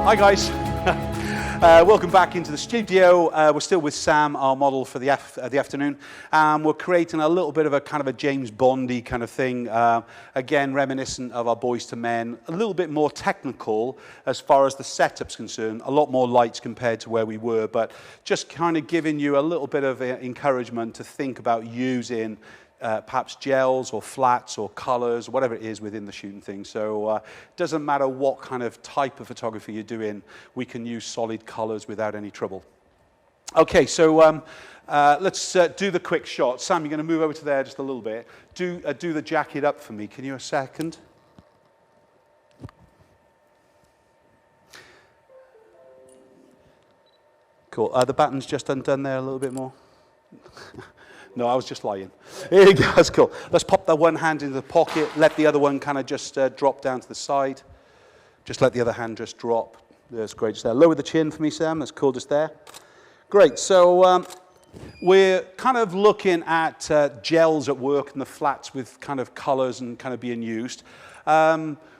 Hi guys, welcome back into the studio. We're still with Sam, our model for the afternoon. We're creating a little bit of a kind of a James Bondy kind of thing. Again, reminiscent of our Boys to Men. A little bit more technical as far as the setup's concerned. A lot more lights compared to where we were, but just kind of giving you a little bit of encouragement to think about using perhaps gels or flats or colors, whatever it is within the shooting thing. So it doesn't matter what kind of type of photography you're doing, we can use solid colors without any trouble. Okay, so let's do the quick shot. Sam, you're going to move over to there just a little bit. Do the jacket up for me. Can you a second? Cool. The batten's just undone there a little bit more. No, I was just lying. Here you go, that's cool. Let's pop that one hand into the pocket, let the other one kind of just drop down to the side. Just let the other hand just drop. That's great, just there. Lower the chin for me, Sam, that's cool, just there. Great, so we're kind of looking at gels at work and the flats with kind of colors and kind of being used.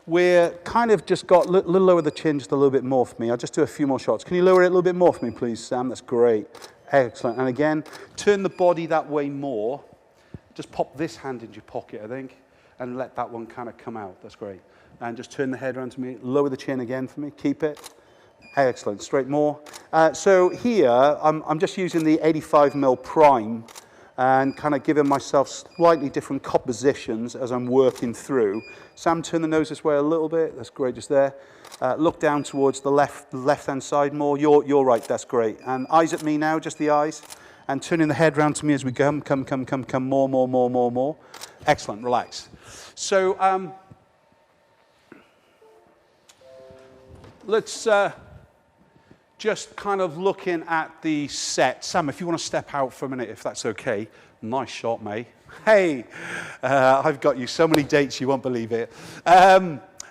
We're kind of just got a little lower the chin, just a little bit more for me. I'll just do a few more shots. Can you lower it a little bit more for me, please, Sam? That's great. Excellent. And again, turn the body that way more. Just pop this hand into your pocket, I think, and let that one kind of come out. That's great. And just turn the head around to me. Lower the chin again for me. Keep it. Excellent. Straight more. So here, I'm just using the 85mm prime and kind of giving myself slightly different compositions as I'm working through. Sam, turn the nose this way a little bit. That's great, just there. Look down towards the left-hand side more. You're right, that's great. And eyes at me now, just the eyes. And turning the head round to me as we go. Come, more. Excellent, relax. So let's just kind of looking at the set. Sam, if you want to step out for a minute, if that's okay. Nice shot, mate. Hey, I've got you so many dates you won't believe it.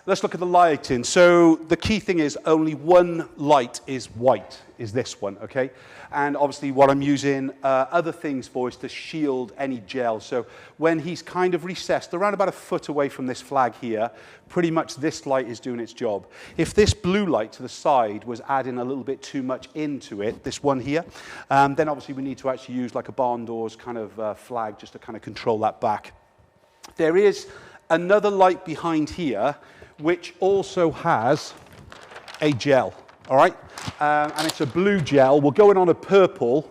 Let's look at the lighting. So the key thing is only one light is white, is this one, okay? And obviously what I'm using other things for is to shield any gel. So when he's kind of recessed around about a foot away from this flag here, pretty much this light is doing its job. If this blue light to the side was adding a little bit too much into it, this one here, then obviously we need to actually use like a barn doors kind of flag just to kind of control that back. There is another light behind here which also has a gel, all right? And it's a blue gel. We're going on a purple.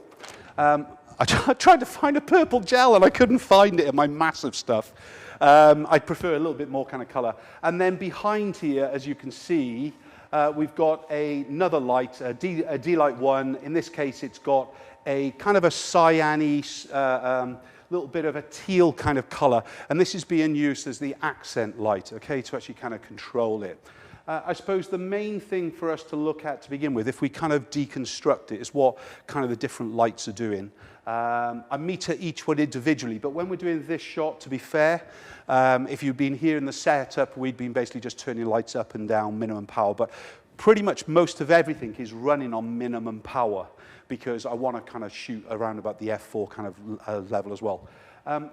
I tried to find a purple gel and I couldn't find it in my massive stuff. I'd prefer a little bit more kind of color. And then behind here, as you can see, we've got another light, a D-Light 1. In this case, it's got a kind of a cyan-y, little bit of a teal kind of color, and this is being used as the accent light, okay, to actually kind of control it. I suppose the main thing for us to look at to begin with, if we kind of deconstruct it, is what kind of the different lights are doing. I meter each one individually, but when we're doing this shot, to be fair, if you've been here in the setup, we've been basically just turning lights up and down, minimum power, but pretty much most of everything is running on minimum power, because I want to kind of shoot around about the f4 kind of level as well.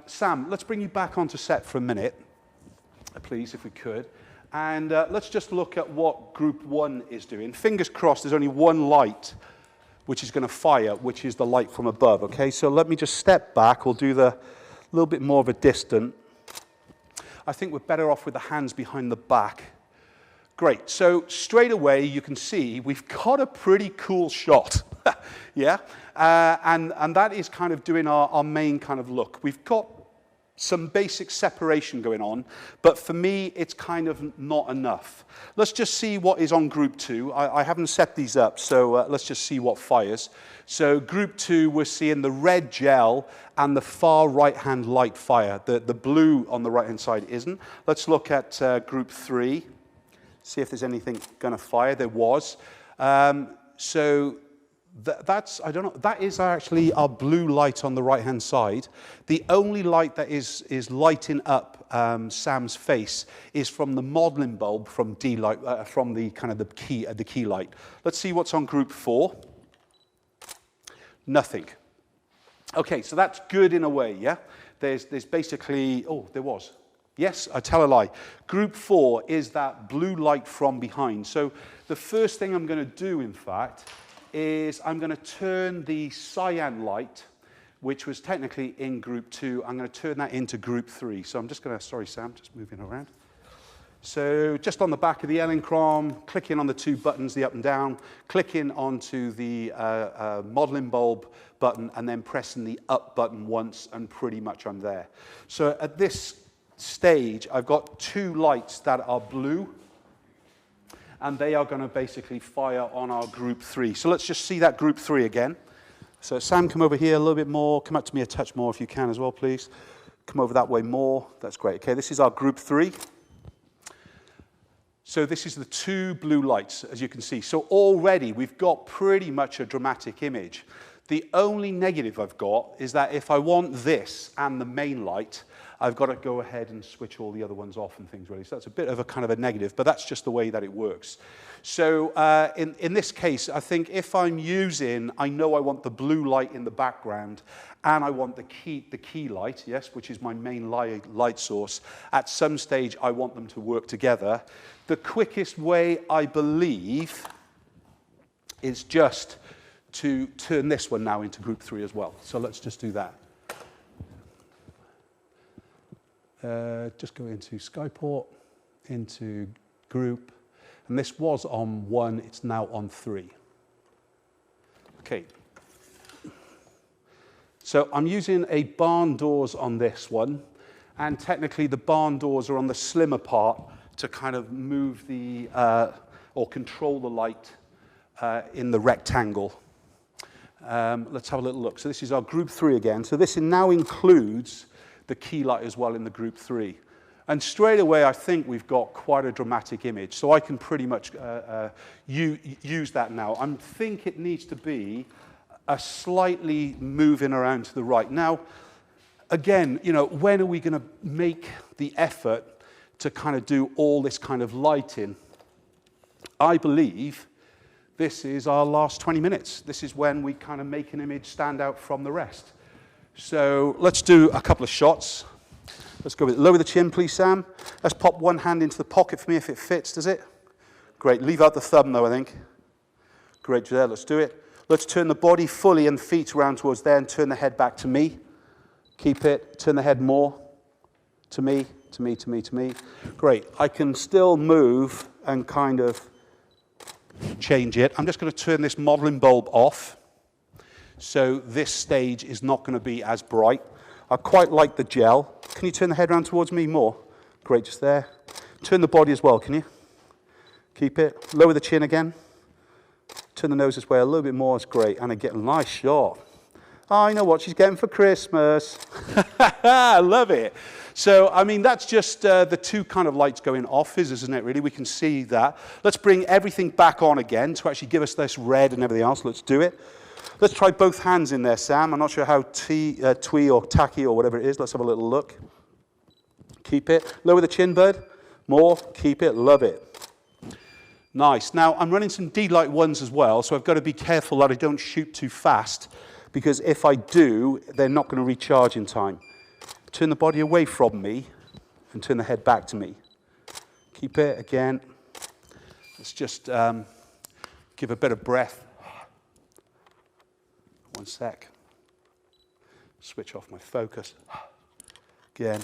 Sam, let's bring you back onto set for a minute, please, if we could. And let's just look at what group 1 is doing. Fingers crossed, there's only one light which is going to fire, which is the light from above, okay? So let me just step back. We'll do the little bit more of a distant. I think we're better off with the hands behind the back. Great, so straight away you can see we've got a pretty cool shot, yeah? And that is kind of doing our main kind of look. We've got some basic separation going on, but for me it's kind of not enough. Let's just see what is on group 2. I haven't set these up, so let's just see what fires. So group 2, we're seeing the red gel and the far right-hand light fire. The blue on the right-hand side isn't. Let's look at group 3. See if there's anything going to fire. There was. So that's, I don't know, that is actually our blue light on the right-hand side. The only light that is lighting up Sam's face is from the modeling bulb from D-Light, from the kind of the key light. Let's see what's on group 4. Nothing. Okay, so that's good in a way, yeah? There's basically, oh, there was. Yes, I tell a lie. Group 4 is that blue light from behind. So the first thing I'm going to do, in fact, is I'm going to turn the cyan light, which was technically in group 2, I'm going to turn that into group 3. So I'm just going to, sorry Sam, just moving around. So just on the back of the monochrome, clicking on the 2 buttons, the up and down, clicking onto the modeling bulb button, and then pressing the up button once, and pretty much I'm there. So at this stage, I've got 2 lights that are blue, and they are going to basically fire on our group 3. So let's just see that group 3 again. So Sam, come over here a little bit more. Come up to me a touch more if you can as well, please. Come over that way more. That's great. Okay, this is our group 3. So this is the 2 blue lights, as you can see. So already we've got pretty much a dramatic image. The only negative I've got is that if I want this and the main light, I've got to go ahead and switch all the other ones off and things really. So that's a bit of a kind of a negative, but that's just the way that it works. So in this case, I think if I'm using, I know I want the blue light in the background and I want the key light, yes, which is my main light source. At some stage, I want them to work together. The quickest way, I believe, is just to turn this one now into group 3 as well. So let's just do that. Just go into Skyport, into group, and this was on 1, it's now on 3. Okay. So I'm using a barn doors on this one, and technically the barn doors are on the slimmer part to kind of move the, or control the light in the rectangle. Let's have a little look. So this is our group 3 again. So this now includes the key light as well in the group 3. And straight away, I think we've got quite a dramatic image. So I can pretty much use that now. I think it needs to be a slightly moving around to the right. Now, again, you know, when are we going to make the effort to kind of do all this kind of lighting? I believe this is our last 20 minutes. This is when we kind of make an image stand out from the rest. So let's do a couple of shots. Let's go with it. Lower the chin, please, Sam. Let's pop one hand into the pocket for me if it fits, does it? Great. Leave out the thumb, though, I think. Great, there. Let's do it. Let's turn the body fully and feet around towards there and turn the head back to me. Keep it. Turn the head more. To me, to me, to me, to me. Great. I can still move and kind of change it. I'm just going to turn this modeling bulb off. So this stage is not going to be as bright. I quite like the gel. Can you turn the head around towards me more? Great, just there. Turn the body as well, can you? Keep it. Lower the chin again. Turn the nose this way a little bit more. It's great. And I get a nice shot. Oh, I know what she's getting for Christmas. I love it. So, I mean, that's just the 2 kind of lights going off, isn't it, really? We can see that. Let's bring everything back on again to actually give us this red and everything else. Let's do it. Let's try both hands in there, Sam. I'm not sure how twee or tacky or whatever it is. Let's have a little look. Keep it. Lower the chin, bud. More. Keep it. Love it. Nice. Now, I'm running some D-light ones as well, so I've got to be careful that I don't shoot too fast, because if I do, they're not going to recharge in time. Turn the body away from me and turn the head back to me. Keep it again. Let's just give a bit of breath. One sec. Switch off my focus. Again.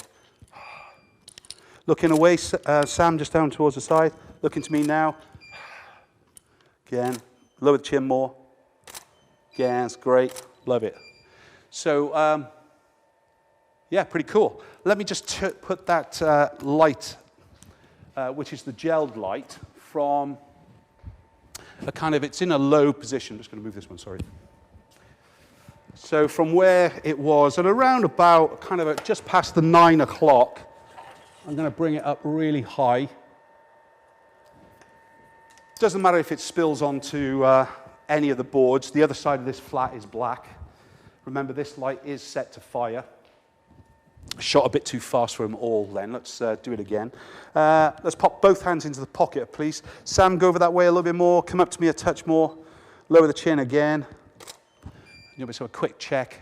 Looking away, Sam, just down towards the side. Looking to me now. Again. Lower the chin more. Again, it's great. Love it. So, yeah, pretty cool. Let me just put that light, which is the gelled light, from a kind of, it's in a low position. I'm just going to move this one, sorry. So from where it was at around about kind of just past the 9 o'clock, I'm going to bring it up really high. Doesn't matter if it spills onto any of the boards. The other side of this flat is black. Remember, this light is set to fire. I shot a bit too fast for them all then. Let's do it again. Let's pop both hands into the pocket, please. Sam, go over that way a little bit more. Come up to me a touch more. Lower the chin again. You'll be so a quick check.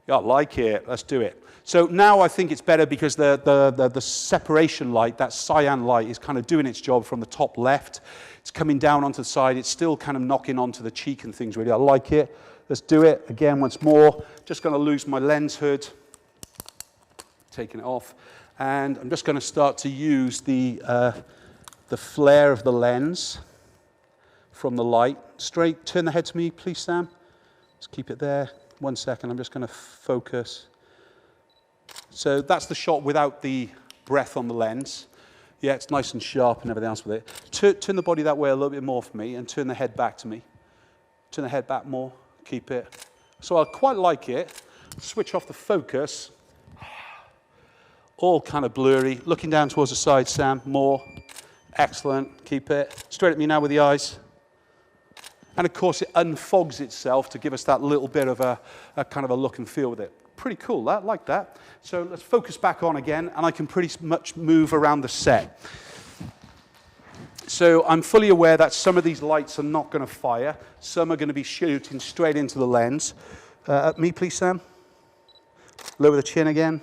Yeah, I like it. Let's do it. So now I think it's better because the separation light, that cyan light, is kind of doing its job from the top left. It's coming down onto the side. It's still kind of knocking onto the cheek and things, really. I like it. Let's do it again once more. Just going to lose my lens hood. Taking it off. And I'm just going to start to use the flare of the lens from the light. Straight, turn the head to me, please, Sam. Just keep it there. 1 second, I'm just going to focus. So that's the shot without the breath on the lens. Yeah, it's nice and sharp and everything else with it. Turn the body that way a little bit more for me and turn the head back to me. Turn the head back more, keep it. So I quite like it. Switch off the focus. All kind of blurry. Looking down towards the side, Sam, more. Excellent, keep it. Straight at me now with the eyes. And of course it unfogs itself to give us that little bit of a kind of a look and feel with it. Pretty cool, that, like that. So let's focus back on again, and I can pretty much move around the set. So I'm fully aware that some of these lights are not going to fire. Some are going to be shooting straight into the lens. At me, please, Sam. Lower the chin again.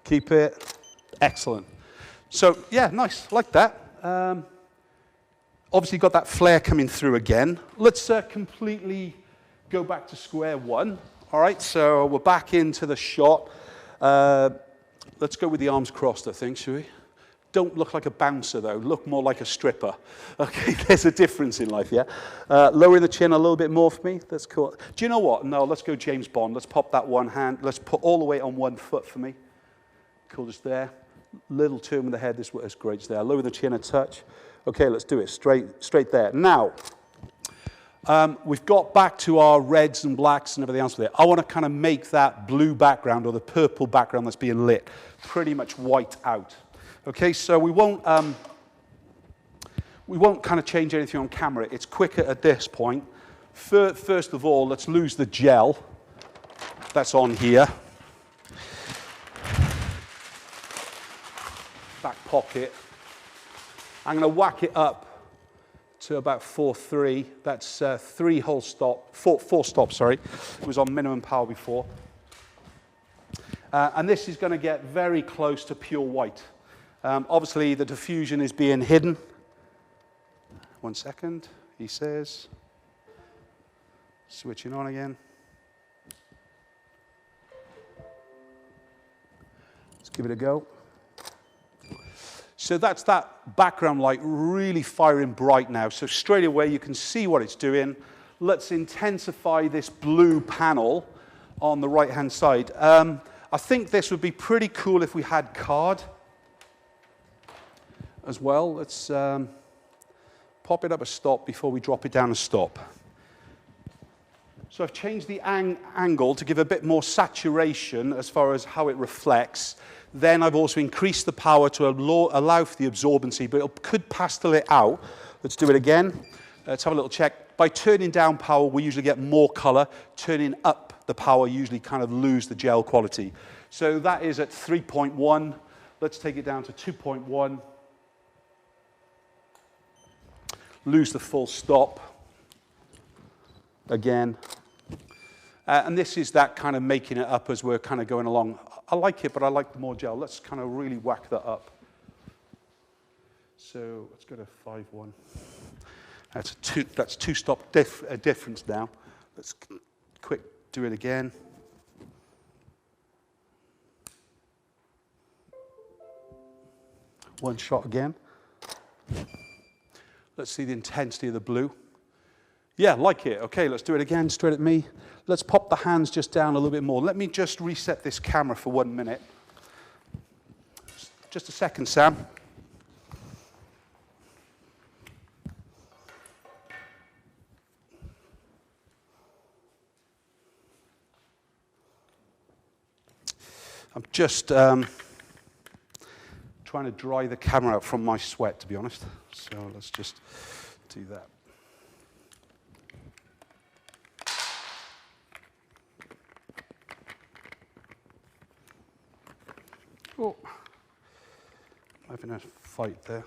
Keep it. Excellent. So, yeah, nice, like that. Obviously got that flare coming through again. Let's completely go back to square one. All right, so we're back into the shot. Let's go with the arms crossed, I think, shall we? Don't look like a bouncer, though. Look more like a stripper. Okay, there's a difference in life, yeah? Lowering the chin a little bit more for me. That's cool. Do you know what? No, let's go James Bond. Let's pop that one hand. Let's put all the weight on 1 foot for me. Cool, just there. Little turn with the head. This is great, just there. Lower the chin a touch. Okay, let's do it. Straight there. Now, we've got back to our reds and blacks and everything else with it. I want to kind of make that blue background or the purple background that's being lit pretty much white out. Okay, so we won't kind of change anything on camera. It's quicker at this point. First of all, let's lose the gel that's on here. Back pocket. I'm going to whack it up to about 4.3. That's 3 whole stop, 4 stops, sorry. It was on minimum power before. And this is going to get very close to pure white. Obviously, the diffusion is being hidden. 1 second, he says. Switching on again. Let's give it a go. So that's that background light really firing bright now. So straight away you can see what it's doing. Let's intensify this blue panel on the right-hand side. I think this would be pretty cool if we had card as well. Let's pop it up a stop before we drop it down a stop. So I've changed the angle to give a bit more saturation as far as how it reflects. Then I've also increased the power to allow for the absorbency, but it could pastel it out. Let's do it again. Let's have a little check. By turning down power, we usually get more color. Turning up the power, usually kind of lose the gel quality. So that is at 3.1. Let's take it down to 2.1. Lose the full stop. Again. And this is that kind of making it up as we're kind of going along. I like it, but I like the more gel. Let's kind of really whack that up. So let's go to 5.1. That's 2 stop difference now. Let's quick do it again. One shot again. Let's see the intensity of the blue. Yeah, like it. Okay, let's do it again, straight at me. Let's pop the hands just down a little bit more. Let me just reset this camera for 1 minute. Just a second, Sam. I'm just trying to dry the camera out from my sweat, to be honest. So let's just do that. Oh, I'm having a fight there.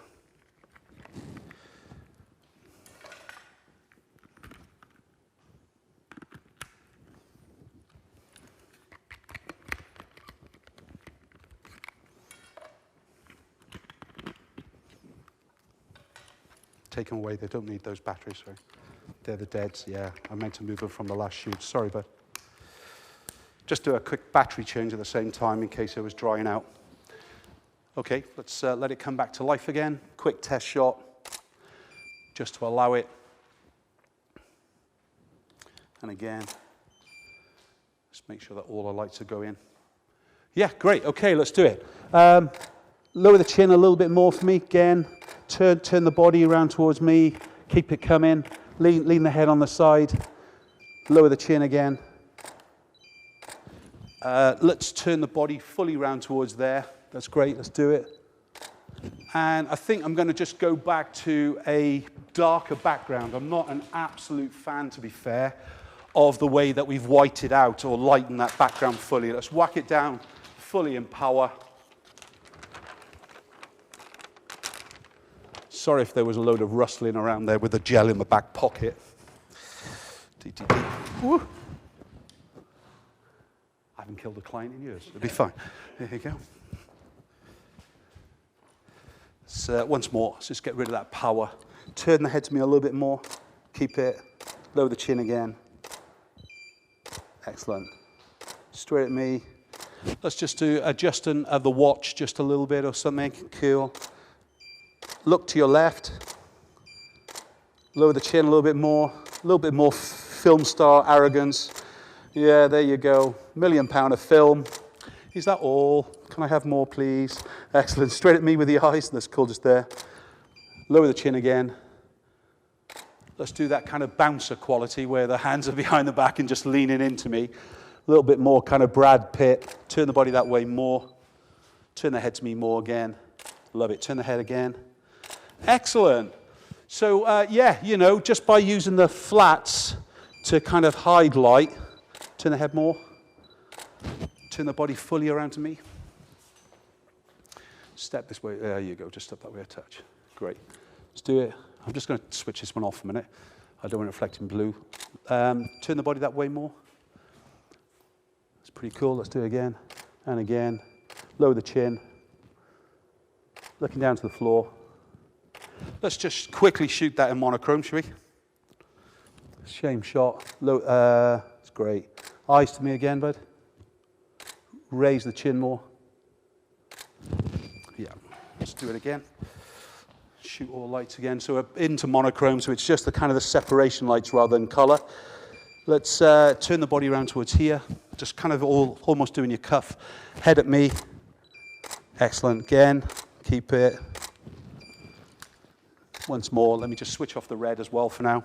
Take them away. They don't need those batteries, sorry. They're the deads, yeah. I meant to move them from the last shoot. Sorry, bud. Just do a quick battery change at the same time in case it was drying out. Okay, let's let it come back to life again. Quick test shot, just to allow it. And again, just make sure that all the lights are going. Yeah, great. Okay, let's do it. Lower the chin a little bit more for me. Again, turn the body around towards me. Keep it coming. Lean the head on the side. Lower the chin again. Let's turn the body fully round towards there. That's great. Let's do it. And I think I'm going to just go back to a darker background. I'm not an absolute fan, to be fair, of the way that we've whited out or lightened that background fully. Let's whack it down fully in power. Sorry if there was a load of rustling around there with the gel in the back pocket. Woo. I haven't killed a client in years. It'll be fine. There you go. So once more, let's just get rid of that power. Turn the head to me a little bit more. Keep it. Lower the chin again. Excellent. Straight at me. Let's just do adjusting of the watch just a little bit or something. Cool. Look to your left. Lower the chin a little bit more. A little bit more film star arrogance. Yeah, there you go. £1 million of film. Is that all? Can I have more, please? Excellent. Straight at me with the eyes. That's cool, just there. Lower the chin again. Let's do that kind of bouncer quality where the hands are behind the back and just leaning into me. A little bit more kind of Brad Pitt. Turn the body that way more. Turn the head to me more again. Love it. Turn the head again. Excellent. So, yeah, you know, just by using the flats to kind of hide light. Turn the head more. Turn the body fully around to me. Step this way. There you go. Just step that way a touch. Great. Let's do it. I'm just going to switch this one off a minute. I don't want it reflecting blue. Turn the body that way more. It's pretty cool. Let's do it again and again. Lower the chin. Looking down to the floor. Let's just quickly shoot that in monochrome, shall we? Shame shot. It's great. Eyes to me again, bud. Raise the chin more. Yeah. Let's do it again. Shoot all lights again. So we're into monochrome, so it's just the kind of the separation lights rather than color. Let's turn the body around towards here. Just kind of almost doing your cuff. Head at me. Excellent. Again. Keep it. Once more. Let me just switch off the red as well for now.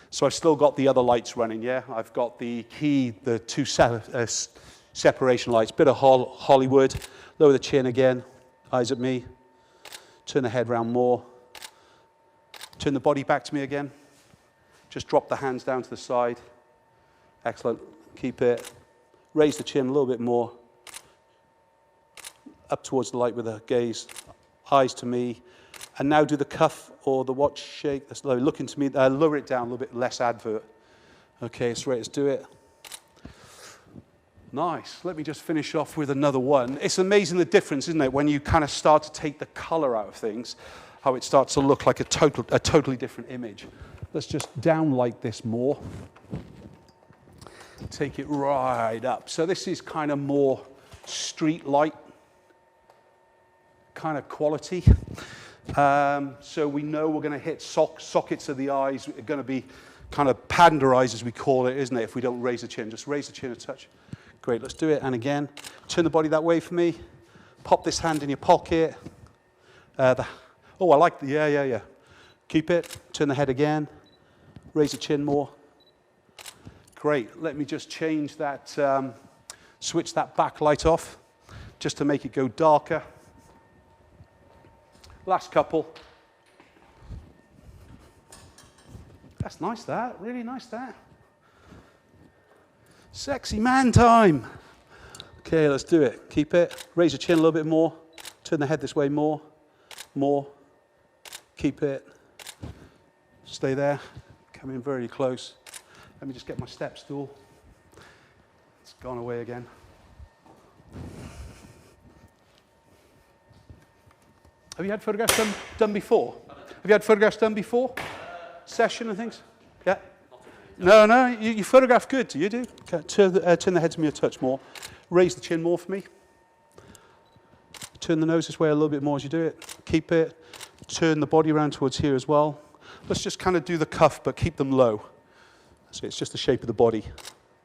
So I've still got the other lights running, yeah? I've got the key, the two separation lights. Bit of Hollywood. Lower the chin again. Eyes at me. Turn the head round more. Turn the body back to me again. Just drop the hands down to the side. Excellent. Keep it. Raise the chin a little bit more. Up towards the light with a gaze. Eyes to me. And now do the cuff or the watch shake. That's low. Look into me. Lower it down a little bit less advert. Okay, that's right. Let's do it. Nice. Let me just finish off with another one. It's amazing the difference, isn't it, when you kind of start to take the color out of things, how it starts to look like a totally different image. Let's just downlight this more. Take it right up. So this is kind of more street light kind of quality. So we know we're going to hit sockets of the eyes. We're going to be kind of panda eyes, as we call it, isn't it, if we don't raise the chin. Just raise the chin a touch. Great, let's do it. And again, turn the body that way for me. Pop this hand in your pocket. I like the, yeah. Keep it. Turn the head again. Raise the chin more. Great. Let me just change that, switch that backlight off, just to make it go darker. Last couple. That's nice, that. Really nice, that. Sexy man time. Okay, let's do it. Keep it. Raise your chin a little bit more. Turn the head this way more. More. Keep it. Stay there. Come in very close. Let me just get my step stool. It's gone away again. Have you had photographs done before? Have you had photographs done before? Session and things? Yeah? No, you photograph good, you do? Okay. Turn the head to me a touch more. Raise the chin more for me. Turn the nose this way a little bit more as you do it. Keep it. Turn the body around towards here as well. Let's just kind of do the cuff, but keep them low. So it's just the shape of the body.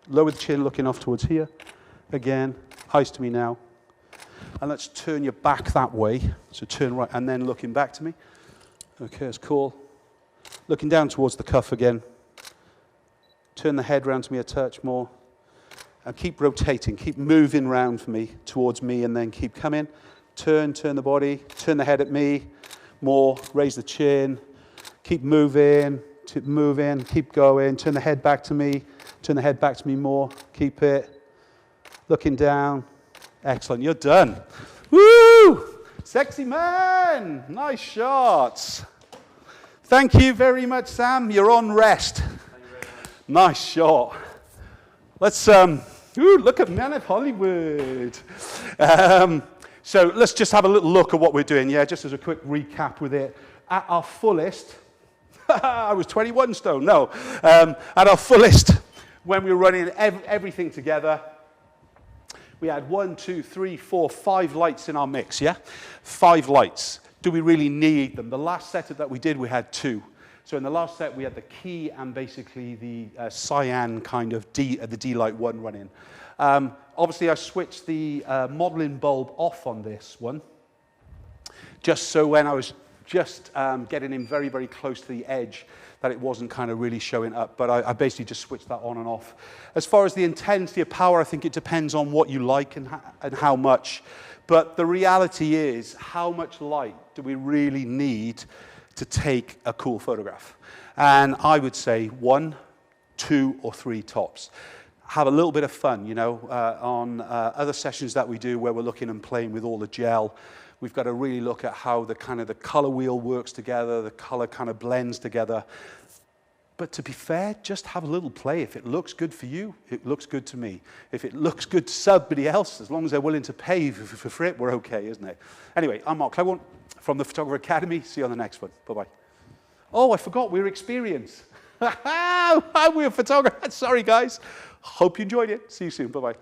Lower the chin, looking off towards here. Again, eyes to me now. And let's turn your back that way. So turn right, and then looking back to me. Okay, that's cool. Looking down towards the cuff again. Turn the head round to me a touch more. And keep rotating, keep moving round for me, towards me, and then keep coming. Turn the body, turn the head at me. More, raise the chin. Keep moving, keep going. Turn the head back to me. Turn the head back to me more. Keep it. Looking down. Excellent, you're done. Woo! Sexy man! Nice shots. Thank you very much, Sam. You're on rest. Thank you very much. Nice shot. Let's, look at Man of Hollywood. So let's just have a little look at what we're doing. Yeah, just as a quick recap with it. At our fullest, I was 21 stone, no. At our fullest, when we were running everything together, we had 1, 2, 3, 4, 5 lights in our mix, yeah? 5 lights. Do we really need them? The last setup that we did, we had 2. So in the last set, we had the key and basically the cyan kind of the D-Light 1 running. Obviously, I switched the modeling bulb off on this one, just so when I was just getting in very, very close to the edge, that it wasn't kind of really showing up. But I basically just switched that on and off. As far as the intensity of power, I think it depends on what you like and how much. But the reality is, how much light do we really need to take a cool photograph? And I would say 1, 2, or 3 tops. Have a little bit of fun, you know, on other sessions that we do where we're looking and playing with all the gel. We've got to really look at how the color wheel works together, the color kind of blends together. But to be fair, just have a little play. If it looks good for you, it looks good to me. If it looks good to somebody else, as long as they're willing to pay for it, we're okay, isn't it? Anyway, I'm Mark Claiborne from the Photographer Academy. See you on the next one. Bye-bye. Oh, I forgot, we're Experience. We're a photographer. Sorry, guys. Hope you enjoyed it. See you soon. Bye-bye.